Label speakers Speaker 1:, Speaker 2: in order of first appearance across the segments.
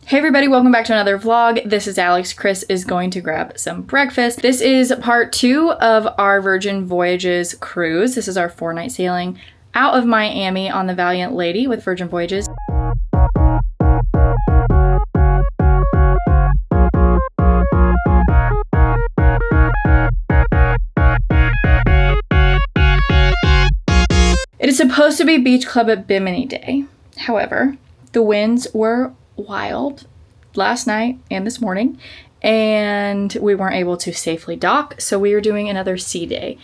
Speaker 1: Hey everybody, welcome back to another vlog. This is Alex. Chris is going to grab some breakfast. This is part 2 of our Virgin Voyages cruise. This is our 4-night sailing out of Miami on the Valiant Lady with Virgin Voyages. It is supposed to be beach club at Bimini Day. However, the winds were wild last night and this morning, and we weren't able to safely dock, so we are doing another sea day.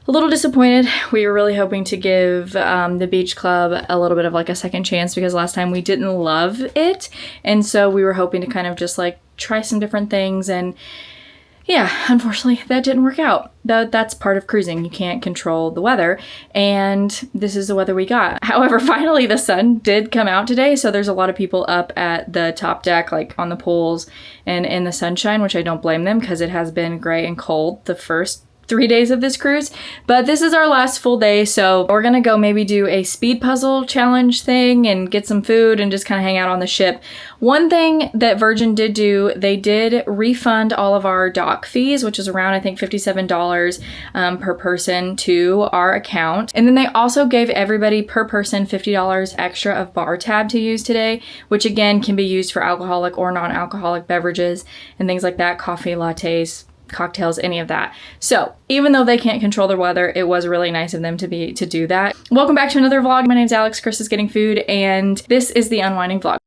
Speaker 1: A little disappointed. We were really hoping to give the beach club a little bit of like a second chance because last time we didn't love it, and so we were hoping to kind of just like try some different things, and yeah, unfortunately that didn't work out. That's part of cruising. You can't control the weather, and this is the weather we got. However, finally the sun did come out today, so there's a lot of people up at the top deck, like on the pools and in the sunshine, which I don't blame them because it has been gray and cold the first 3 days of this cruise. But this is our last full day, so we're gonna go maybe do a speed puzzle challenge thing and get some food and just kind of hang out on the ship. One thing that Virgin did do, they did refund all of our dock fees, which is around I think $57 per person to our account. And then they also gave everybody per person $50 extra of bar tab to use today, which again can be used for alcoholic or non-alcoholic beverages and things like that, coffee, lattes, cocktails, any of that. So even though they can't control the weather, it was really nice of them to do that. Welcome back to another vlog. My name's Alex. Chris is getting food, and this is the unwinding vlog.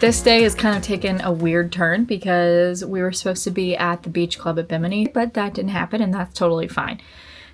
Speaker 1: This day has kind of taken a weird turn because we were supposed to be at the beach club at Bimini, but that didn't happen, and that's totally fine.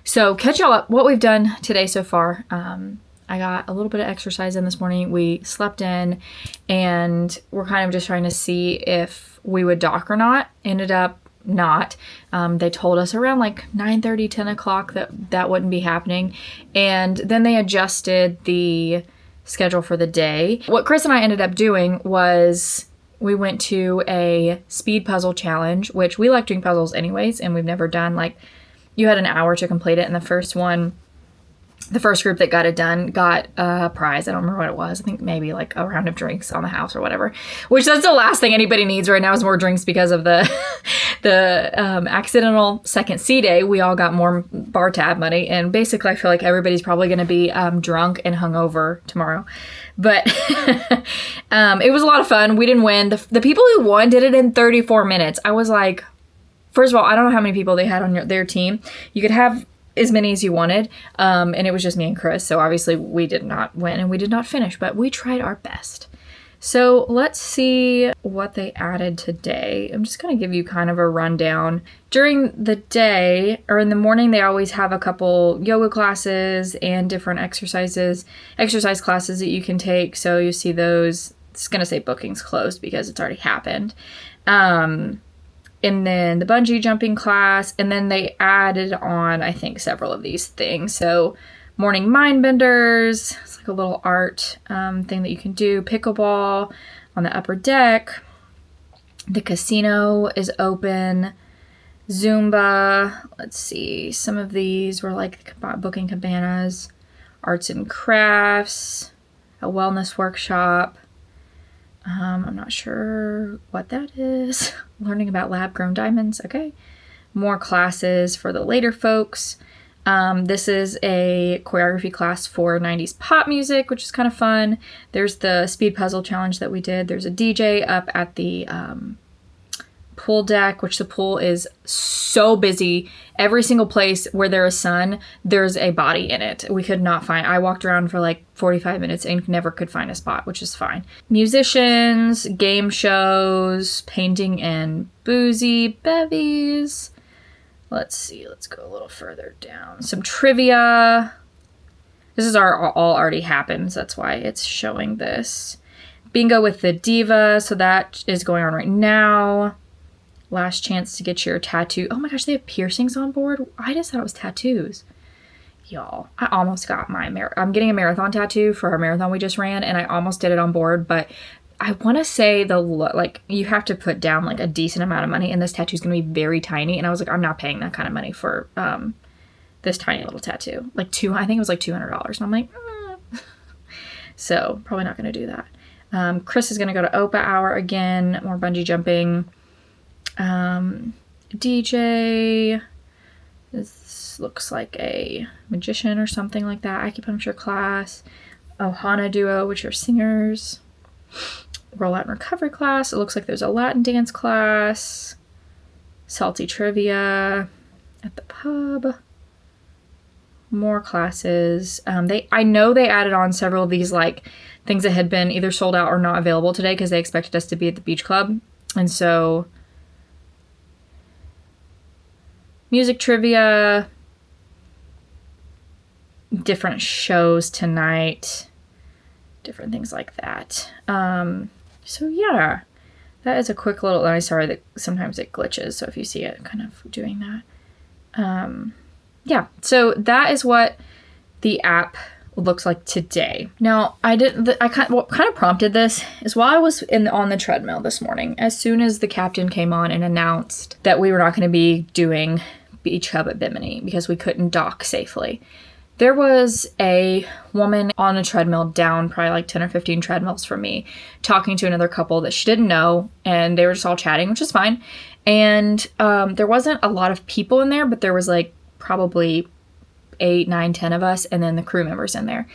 Speaker 1: So catch y'all up what we've done today so far. I got a little bit of exercise in this morning. We slept in, and we're kind of just trying to see if we would dock or not. Ended up not. They told us around like 9:30, 10 o'clock that wouldn't be happening, and then they adjusted the schedule for the day. What Chris and I ended up doing was we went to a speed puzzle challenge, which we like doing puzzles anyways, and we've never done, like, you had an hour to complete it, and the first group that got it done got a prize. I don't remember what it was. I think maybe like a round of drinks on the house or whatever, which that's the last thing anybody needs right now is more drinks because of the accidental second sea day. We all got more bar tab money, and basically I feel like everybody's probably going to be drunk and hungover tomorrow. But it was a lot of fun. We didn't win. The people who won did it in 34 minutes. I was like, first of all, I don't know how many people they had on their team. You could have as many as you wanted, and it was just me and Chris, so obviously we did not win and we did not finish, but we tried our best. So let's see what they added today. I'm just going to give you kind of a rundown. During the day, or in the morning, they always have a couple yoga classes and different exercise classes that you can take, so you see those. It's going to say bookings closed because it's already happened. And then the bungee jumping class, and then they added on, I think, several of these things. So morning mind benders, it's like a little art thing that you can do. Pickleball on the upper deck. The casino is open. Zumba. Let's see. Some of these were like booking cabanas. Arts and crafts. A wellness workshop. I'm not sure what that is. Learning about lab-grown diamonds. Okay. More classes for the later folks. This is a choreography class for 90s pop music, which is kind of fun. There's the speed puzzle challenge that we did. There's a DJ up at the pool deck, which the pool is so busy. Every single place where there is sun, there's a body in it. We could not find, I walked around for like 45 minutes and never could find a spot, which is fine. Musicians, game shows, painting and boozy bevies. Let's see, let's go a little further down. Some trivia, This is our all already happened. So that's why it's showing this. Bingo with the diva. So that is going on right now. Last chance to get your tattoo. Oh my gosh, they have piercings on board. I just thought it was tattoos. Y'all, I almost got I'm getting a marathon tattoo for our marathon we just ran, and I almost did it on board, but I want to say you have to put down like a decent amount of money, and this tattoo is going to be very tiny. And I was like, I'm not paying that kind of money for this tiny little tattoo. I think it was like $200. And I'm like, so probably not going to do that. Chris is going to go to Opa Hour again, more bungee jumping. DJ, this looks like a magician or something like that. Acupuncture class. Ohana duo, which are singers. Rollout and recovery class. It looks like there's a Latin dance class. Salty trivia at the pub. More classes. I know they added on several of these like things that had been either sold out or not available today because they expected us to be at the beach club. And so music trivia, different shows tonight, different things like that. So yeah, that is a quick little, I'm sorry that sometimes it glitches. So if you see it kind of doing that. Yeah, so that is what the app looks like today. Now, what kind of prompted this is while I was on the treadmill this morning, as soon as the captain came on and announced that we were not going to be doing Beach Hub at Bimini because we couldn't dock safely, there was a woman on a treadmill down probably like 10 or 15 treadmills from me talking to another couple that she didn't know, and they were just all chatting, which is fine. And there wasn't a lot of people in there, but there was like probably 8, 9, 10 of us, and then the crew members in there.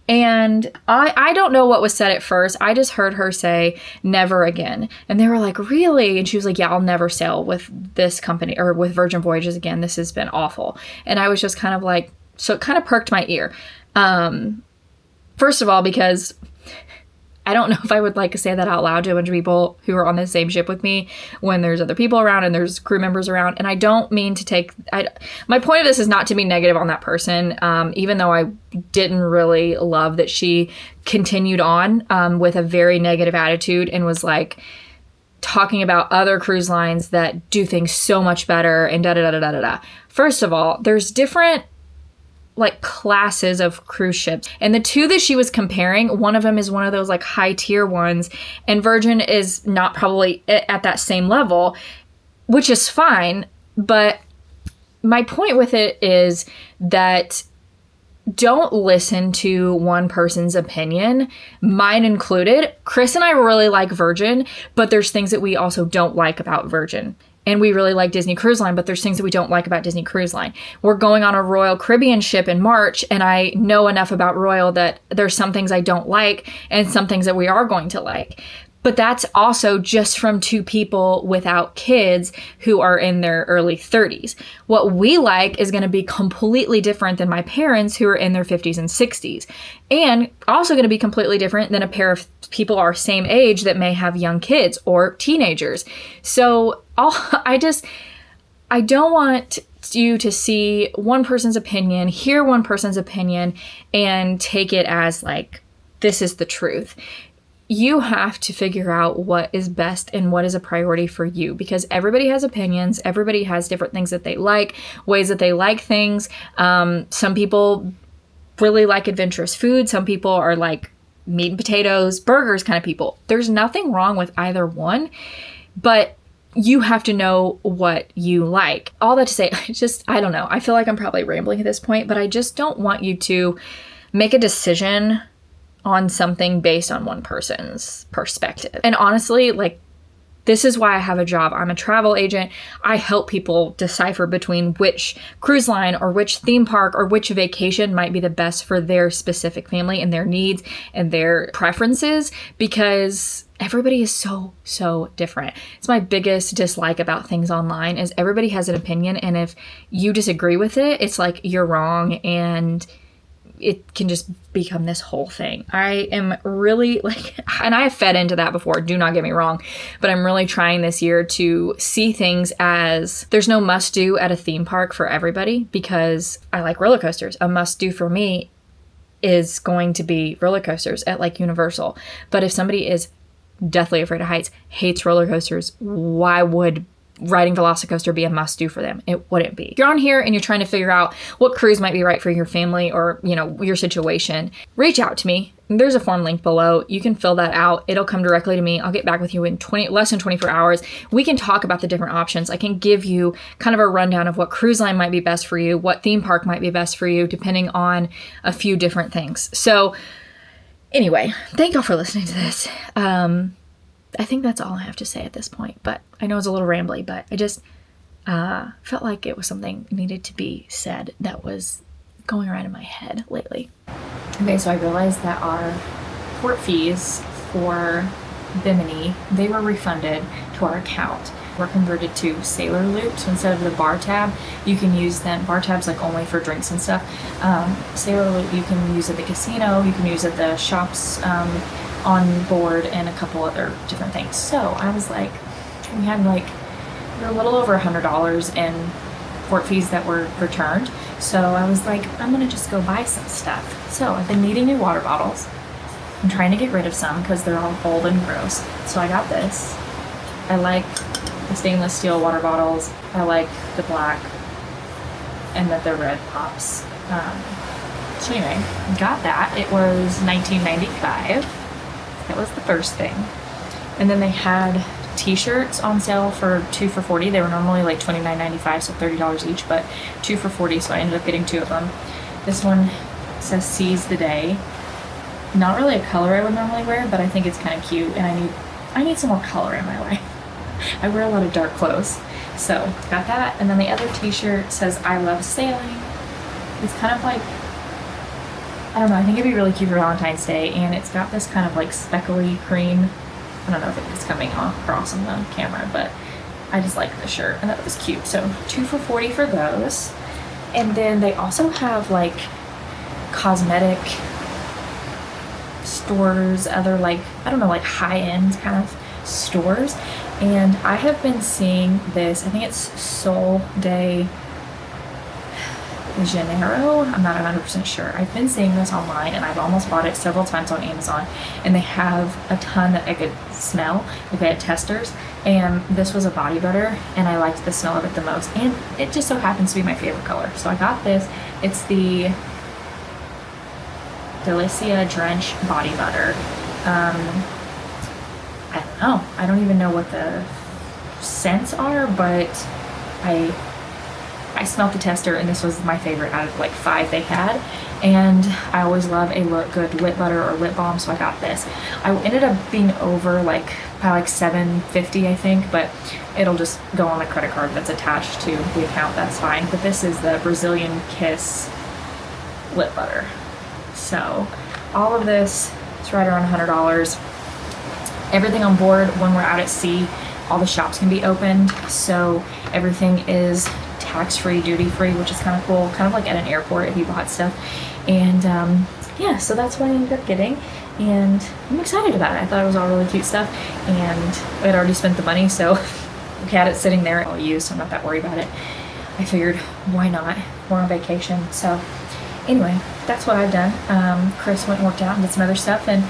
Speaker 1: And I don't know what was said at first. I just heard her say, never again. And they were like, really? And she was like, yeah, I'll never sail with this company or with Virgin Voyages again. This has been awful. And I was just kind of like, so it kind of perked my ear. First of all, because I don't know if I would like to say that out loud to a bunch of people who are on the same ship with me when there's other people around and there's crew members around. And I don't mean to my point of this is not to be negative on that person, even though I didn't really love that she continued on with a very negative attitude and was like talking about other cruise lines that do things so much better and da-da-da-da-da-da. First of all, there's different like classes of cruise ships, and the two that she was comparing, one of them is one of those like high tier ones, and Virgin is not probably at that same level, which is fine. But my point with it is that don't listen to one person's opinion, mine included. Chris and I really like Virgin, but there's things that we also don't like about Virgin. And we really like Disney Cruise Line, but there's things that we don't like about Disney Cruise Line. We're going on a Royal Caribbean ship in March, and I know enough about Royal that there's some things I don't like and some things that we are going to like. But that's also just from two people without kids who are in their early 30s. What we like is going to be completely different than my parents who are in their 50s and 60s. And also going to be completely different than a pair of people our same age that may have young kids or teenagers. So I don't want you to see one person's opinion, hear one person's opinion, and take it as like, this is the truth. You have to figure out what is best and what is a priority for you, because everybody has opinions. Everybody has different things that they like, ways that they like things. Some people really like adventurous food. Some people are like meat and potatoes, burgers kind of people. There's nothing wrong with either one, but you have to know what you like. All that to say, I don't know. I feel like I'm probably rambling at this point, but I just don't want you to make a decision on something based on one person's perspective. And honestly, like, this is why I have a job. I'm a travel agent. I help people decipher between which cruise line or which theme park or which vacation might be the best for their specific family and their needs and their preferences, because everybody is so different. It's my biggest dislike about things online is everybody has an opinion, and if you disagree with it, it's like you're wrong, and it can just become this whole thing. I am really like, and I have fed into that before, do not get me wrong, but I'm really trying this year to see things as there's no must do at a theme park for everybody, because I like roller coasters. A must do for me is going to be roller coasters at like Universal. But if somebody is deathly afraid of heights, hates roller coasters, why would riding Velocicoaster be a must do for them? It wouldn't be. If you're on here and you're trying to figure out what cruise might be right for your family or, you know, your situation, reach out to me. There's a form link below. You can fill that out. It'll come directly to me. I'll get back with you in less than 24 hours. We can talk about the different options. I can give you kind of a rundown of what cruise line might be best for you, what theme park might be best for you, depending on a few different things. So anyway, thank y'all for listening to this. I think that's all I have to say at this point, but I know it's a little rambly, but I just felt like it was something needed to be said that was going around in my head lately. Okay, so I realized that our port fees for Bimini, they were refunded to our account. We're converted to Sailor Loop, so instead of the bar tab, you can use them. Bar tab's like only for drinks and stuff. Sailor Loop you can use at the casino, you can use at the shops on board, and a couple other different things. So I was like, we were a little over $100 in port fees that were returned. So I was like, I'm gonna just go buy some stuff. So I've been needing new water bottles. I'm trying to get rid of some because they're all old and gross. So I got this. I like the stainless steel water bottles. I like the black and the red pops. So anyway, got that. It was $19.95. That was the first thing. And then they had t-shirts on sale for 2 for $40. They were normally like $29.95, so $30 each, but 2 for $40, so I ended up getting 2 of them. This one says Seize the Day. Not really a color I would normally wear, but I think it's kind of cute, and I need some more color in my life. I wear a lot of dark clothes, so got that. And then the other t-shirt says I love sailing. It's kind of like, I don't know, I think it'd be really cute for Valentine's Day, and it's got this kind of like speckly cream. I don't know if it's coming across on the camera, but I just like the shirt, and that was cute. So 2 for $40 for those. And then they also have like cosmetic stores, other like, I don't know, like high-end kind of stores. And I have been seeing this, I think it's Sol de Janeiro, I'm not 100% sure. I've been seeing this online, and I've almost bought it several times on Amazon, and they have a ton that I could smell. They had testers, and this was a body butter, and I liked the smell of it the most, and it just so happens to be my favorite color. So I got this. It's the Delicia Drench Body Butter. I don't know. I don't even know what the scents are, but I smelled the tester, and this was my favorite out of like 5 they had. And I always love a good lip butter or lip balm, so I got this. I ended up being over like by like $7.50 I think, but it'll just go on the credit card that's attached to the account. That's fine. But this is the Brazilian Kiss lip butter. So all of this is right around $100. Everything on board when we're out at sea, all the shops can be opened, so everything is tax-free, duty-free, which is kind of cool, kind of like at an airport if you bought stuff. And yeah, so that's what I ended up getting, and I'm excited about it. I thought it was all really cute stuff, and I had already spent the money, so we had it sitting there all used, so I'm not that worried about it. I figured, why not? We're on vacation. So anyway, that's what I've done. Chris went and worked out and did some other stuff, and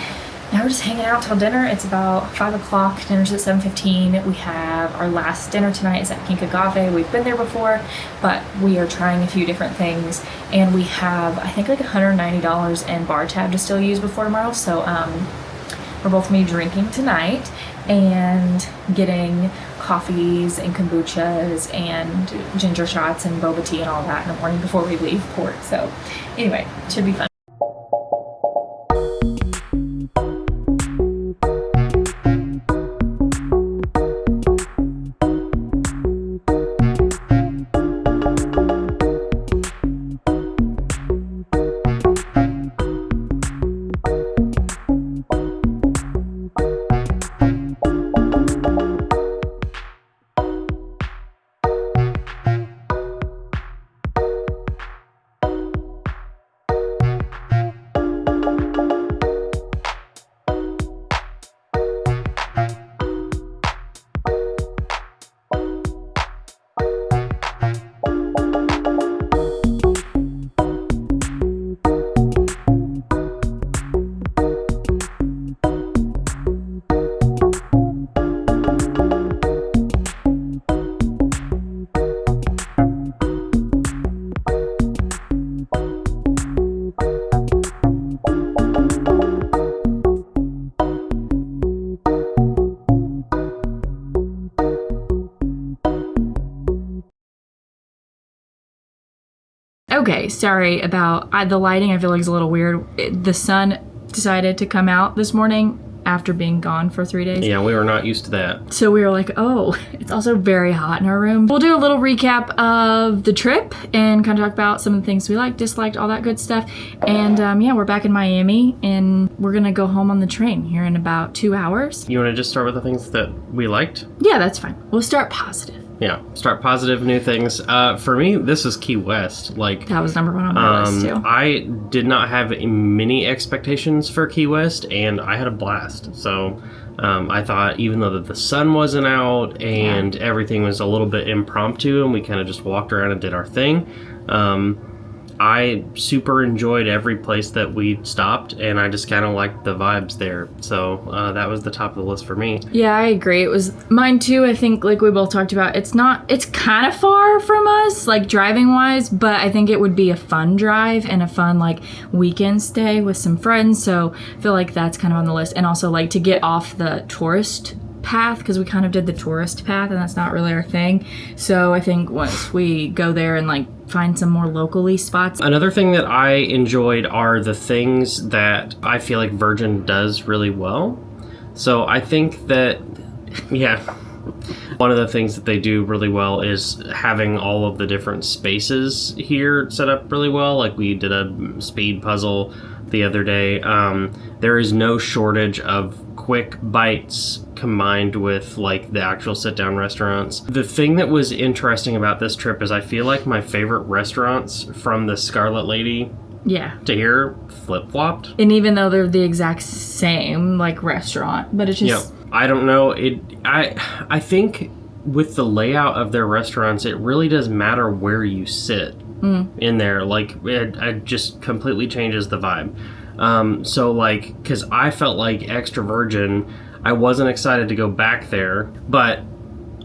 Speaker 1: now we're just hanging out till dinner. It's about 5 o'clock. Dinner's at 7:15. We have our last dinner tonight is at Pink Agave. We've been there before, but we are trying a few different things. And we have, I think, like $190 in bar tab to still use before tomorrow. So we're both going to be drinking tonight and getting coffees and kombuchas and ginger shots and boba tea and all that in the morning before we leave port. So anyway, it should be fun. Okay, sorry about the lighting. I feel like it's a little weird. The sun decided to come out this morning after being gone for 3 days.
Speaker 2: Yeah, we were not used to that.
Speaker 1: So we were like, oh, it's also very hot in our room. We'll do a little recap of the trip and kind of talk about some of the things we liked, disliked, all that good stuff. And yeah, we're back in Miami and we're going to go home on the train here in about 2 hours.
Speaker 2: You want to just start with the things that we liked?
Speaker 1: Yeah, that's fine. We'll start positive.
Speaker 2: Yeah, start positive, new things. For me, this is Key West. Like
Speaker 1: that was number one on my list too.
Speaker 2: I did not have many expectations for Key West, and I had a blast. So I thought, even though the sun wasn't out and everything was a little bit impromptu, and we kind of just walked around and did our thing, I super enjoyed every place that we stopped, and I just kind of liked the vibes there. So that was the top of the list for me.
Speaker 1: Yeah, I agree. It was mine too. I think, like we both talked about, it's kind of far from us, like driving wise, but I think it would be a fun drive and a fun like weekend stay with some friends. So I feel like that's kind of on the list. And also like to get off the tourist path, because we kind of did the tourist path and that's not really our thing. So I think once we go there and like find some more locally spots.
Speaker 2: Another thing that I enjoyed are the things that I feel like Virgin does really well. So I think that, yeah, one of the things that they do really well is having all of the different spaces here set up really well. Like we did a speed puzzle the other day. There is no shortage of quick bites combined with like the actual sit-down restaurants. The thing that was interesting about this trip is I feel like my favorite restaurants from the Scarlet Lady to here flip-flopped.
Speaker 1: And even though they're the exact same like restaurant, but it's just
Speaker 2: I don't know, I think with the layout of their restaurants, it really does matter where you sit in there. Like it just completely changes the vibe. So like, because I felt like Extra Virgin, I wasn't excited to go back there, but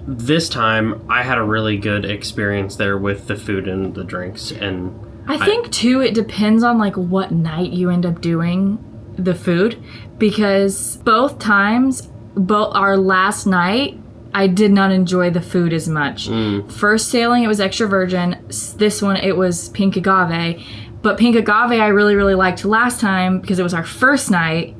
Speaker 2: this time I had a really good experience there with the food and the drinks. And
Speaker 1: I think too, it depends on like what night you end up doing the food, because both times, our last night, I did not enjoy the food as much. First sailing, it was Extra Virgin. This one, it was Pink Agave. But Pink Agave I really, really liked last time because it was our first night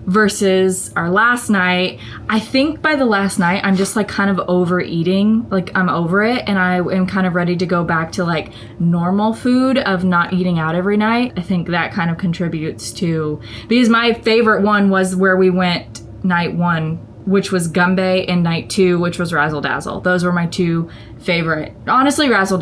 Speaker 1: versus our last night. I think by the last night, I'm just like kind of overeating. Like I'm over it and I am kind of ready to go back to like normal food of not eating out every night. I think that kind of contributes to, because my favorite one was where we went night one, which was Gumbe, and night two, which was Razzle Dazzle. Those were my two favorite. Honestly, Razzle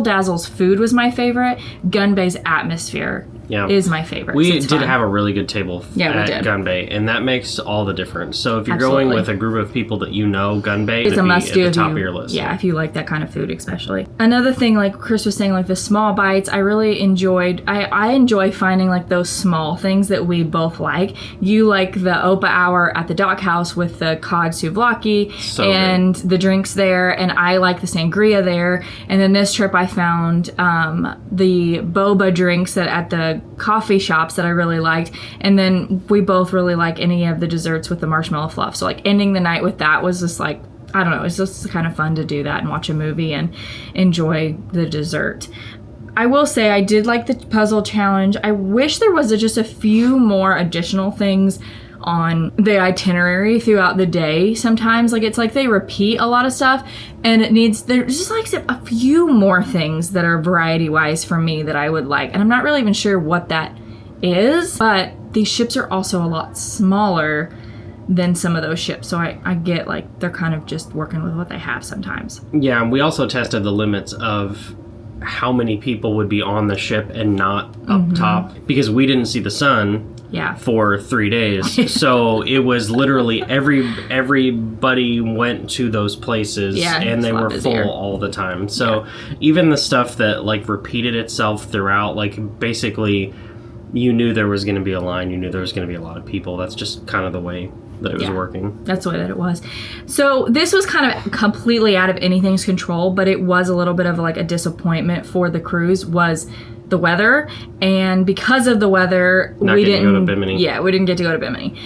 Speaker 1: Dazzle's food was my favorite. Gumbe's atmosphere is my favorite.
Speaker 2: We did have a really good table at
Speaker 1: did.
Speaker 2: Gumbe, and that makes all the difference. So if you're going with a group of people that you know, Gumbe
Speaker 1: is a must do
Speaker 2: at the top of your list.
Speaker 1: Yeah, if you like that kind of food especially. Another thing, like Chris was saying, like the small bites, I really enjoyed. I enjoy finding like those small things that we both like. You like the Opa Hour at the Dock House with the cod souvlaki and the drinks there, and I like the sangria there. And then this trip I found the boba drinks at the coffee shops that I really liked, and then we both really like any of the desserts with the marshmallow fluff. So like ending the night with that was just like, I don't know, it's just kind of fun to do that and watch a movie and enjoy the dessert. I will say I did like the puzzle challenge. I wish there was just a few more additional things on the itinerary throughout the day. Sometimes like it's like they repeat a lot of stuff, and there's just like a few more things that are variety wise for me that I would like, and I'm not really even sure what that is. But these ships are also a lot smaller than some of those ships, so I get like they're kind of just working with what they have sometimes.
Speaker 2: Yeah, and we also tested the limits of how many people would be on the ship and not up top, because we didn't see the sun for 3 days. So it was literally everybody went to those places and they were full all the time. So even the stuff that like repeated itself throughout, like basically you knew there was going to be a line, you knew there was going to be a lot of people. That's just kind of the way that it was working.
Speaker 1: That's the way that it was. So this was kind of completely out of anything's control, but it was a little bit of like a disappointment for the cruise was the weather. And because of the weather, we didn't go to Bimini. Yeah, we didn't get to go to Bimini.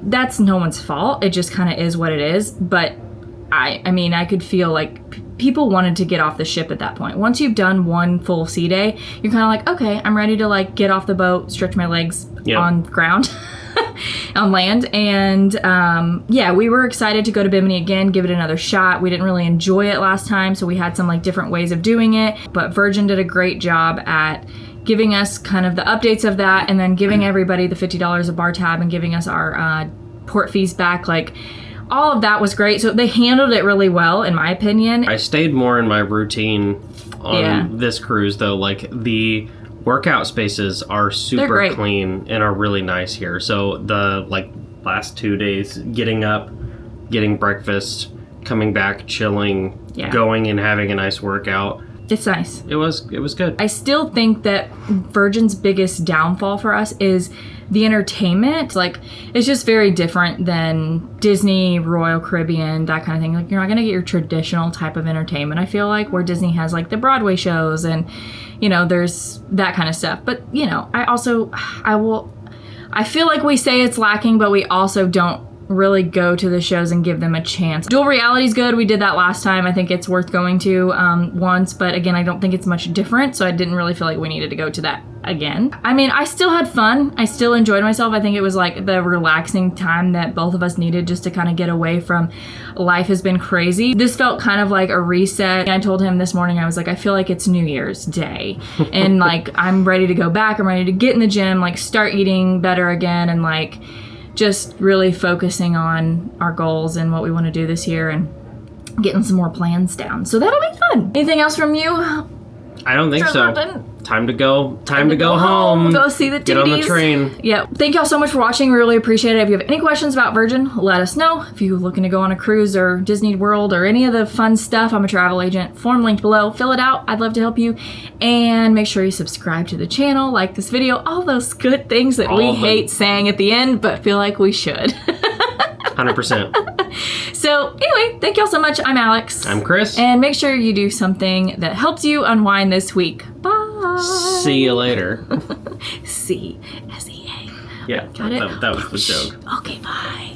Speaker 1: That's no one's fault. It just kind of is what it is. But I mean, I could feel like people wanted to get off the ship at that point. Once you've done one full sea day, you're kind of like, okay, I'm ready to like get off the boat, stretch my legs on ground, on land. And yeah, we were excited to go to Bimini again, give it another shot. We didn't really enjoy it last time, so we had some like different ways of doing it. But Virgin did a great job at giving us kind of the updates of that, and then giving everybody the $50 of bar tab and giving us our port fees back. Like, all of that was great. So they handled it really well, in my opinion.
Speaker 2: I stayed more in my routine on this cruise, though. Like, the workout spaces are super clean and are really nice here. So the last 2 days, getting up, getting breakfast, coming back, chilling, going and having a nice workout.
Speaker 1: It's nice.
Speaker 2: It was good.
Speaker 1: I still think that Virgin's biggest downfall for us is the entertainment. Like, it's just very different than Disney, Royal Caribbean, that kind of thing. Like, you're not going to get your traditional type of entertainment, I feel like, where Disney has like the Broadway shows and, you know, there's that kind of stuff. But, you know, I feel like we say it's lacking, but we also don't really go to the shows and give them a chance. Dual Reality's good. We did that last time. I think it's worth going to once, but again, I don't think it's much different, so I didn't really feel like we needed to go to that again. I mean, I still had fun. I still enjoyed myself. I think it was like the relaxing time that both of us needed just to kind of get away from life has been crazy. This felt kind of like a reset. I told him this morning, I was like, I feel like it's New Year's Day and like I'm ready to go back. I'm ready to get in the gym, like start eating better again, and like just really focusing on our goals and what we want to do this year and getting some more plans down. So that'll be fun. Anything else from you?
Speaker 2: I don't think so. Time to go. Time to go home.
Speaker 1: Go see the titties.
Speaker 2: Get on the train.
Speaker 1: Yeah. Thank y'all so much for watching. We really appreciate it. If you have any questions about Virgin, let us know. If you're looking to go on a cruise or Disney World or any of the fun stuff, I'm a travel agent. Form linked below. Fill it out. I'd love to help you. And make sure you subscribe to the channel, like this video, all those good things that we hate saying at the end, but feel like we should.
Speaker 2: 100%.
Speaker 1: So anyway, thank y'all so much. I'm Alex.
Speaker 2: I'm Chris.
Speaker 1: And make sure you do something that helps you unwind this week. Bye.
Speaker 2: See you later.
Speaker 1: C-S-E-A.
Speaker 2: Yeah,
Speaker 1: Got it?
Speaker 2: That was the joke.
Speaker 1: Okay, bye.